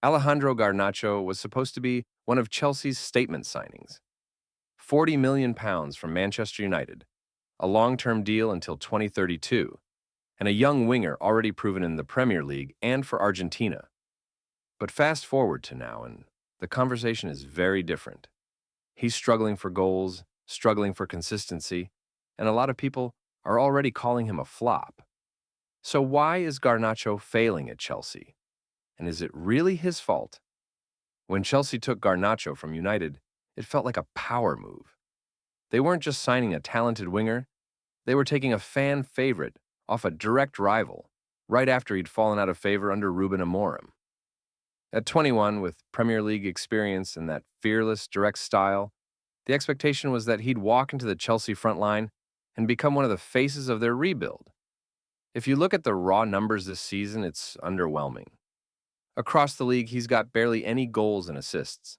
Alejandro Garnacho was supposed to be one of Chelsea's statement signings. £40 million from Manchester United, a long-term deal until 2032, and a young winger already proven in the Premier League and for Argentina. But fast forward to now, and the conversation is very different. He's struggling for goals, struggling for consistency, and a lot of people are already calling him a flop. So why is Garnacho failing at Chelsea? And is it really his fault? When Chelsea took Garnacho from United, it felt like a power move. They weren't just signing a talented winger, they were taking a fan favorite off a direct rival, right after he'd fallen out of favor under Ruben Amorim. At 21, with Premier League experience and that fearless, direct style, the expectation was that he'd walk into the Chelsea front line and become one of the faces of their rebuild. If you look at the raw numbers this season, it's underwhelming. Across the league, he's got barely any goals and assists,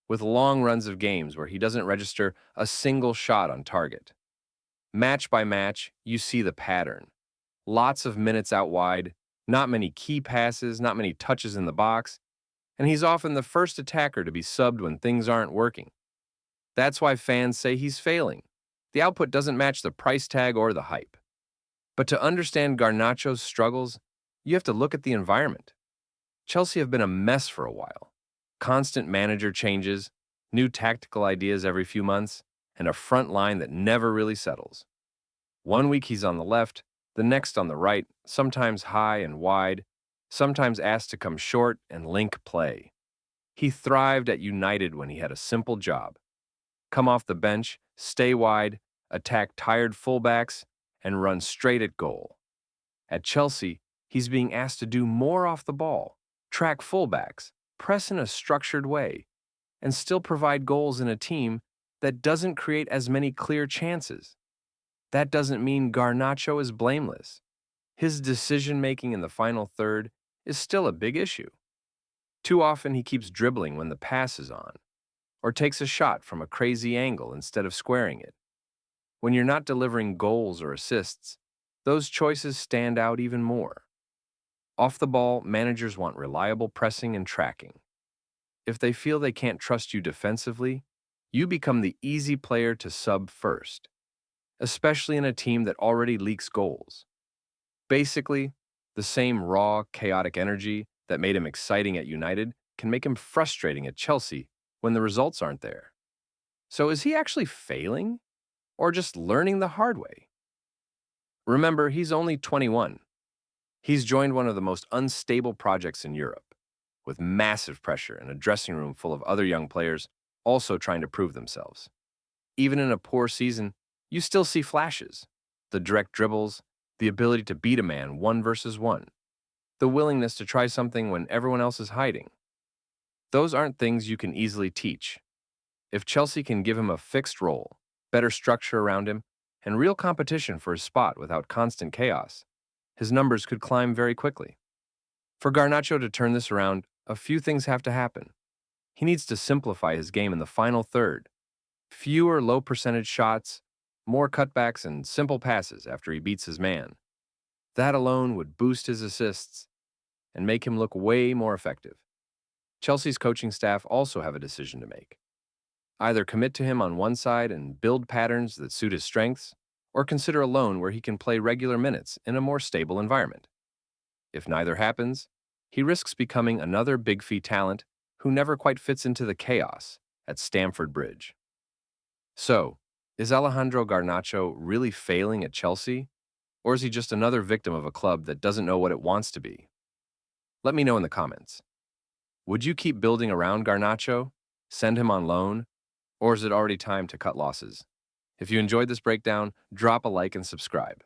with long runs of games where he doesn't register a single shot on target. Match by match, you see the pattern. Lots of minutes out wide, not many key passes, not many touches in the box, and he's often the first attacker to be subbed when things aren't working. That's why fans say he's failing. The output doesn't match the price tag or the hype. But to understand Garnacho's struggles, you have to look at the environment. Chelsea have been a mess for a while. Constant manager changes, new tactical ideas every few months, and a front line that never really settles. One week he's on the left, the next on the right, sometimes high and wide, sometimes asked to come short and link play. He thrived at United when he had a simple job: come off the bench, stay wide, attack tired fullbacks, and run straight at goal. At Chelsea, he's being asked to do more off the ball, track fullbacks, press in a structured way, and still provide goals in a team that doesn't create as many clear chances. That doesn't mean Garnacho is blameless. His decision-making in the final third is still a big issue. Too often he keeps dribbling when the pass is on, or takes a shot from a crazy angle instead of squaring it. When you're not delivering goals or assists, those choices stand out even more. Off the ball, managers want reliable pressing and tracking. If they feel they can't trust you defensively, you become the easy player to sub first, especially in a team that already leaks goals. Basically, the same raw, chaotic energy that made him exciting at United can make him frustrating at Chelsea when the results aren't there. So is he actually failing, or just learning the hard way? Remember, he's only 21. He's joined one of the most unstable projects in Europe, with massive pressure and a dressing room full of other young players also trying to prove themselves. Even in a poor season, you still see flashes: the direct dribbles, the ability to beat a man 1 versus 1, the willingness to try something when everyone else is hiding. Those aren't things you can easily teach. If Chelsea can give him a fixed role, better structure around him, and real competition for his spot without constant chaos, his numbers could climb very quickly. For Garnacho to turn this around, a few things have to happen. He needs to simplify his game in the final third. Fewer low-percentage shots, more cutbacks, and simple passes after he beats his man. That alone would boost his assists and make him look way more effective. Chelsea's coaching staff also have a decision to make. Either commit to him on one side and build patterns that suit his strengths, or consider a loan where he can play regular minutes in a more stable environment. If neither happens, he risks becoming another big fee talent who never quite fits into the chaos at Stamford Bridge. So, is Alejandro Garnacho really failing at Chelsea, or is he just another victim of a club that doesn't know what it wants to be? Let me know in the comments. Would you keep building around Garnacho, send him on loan, or is it already time to cut losses? If you enjoyed this breakdown, drop a like and subscribe.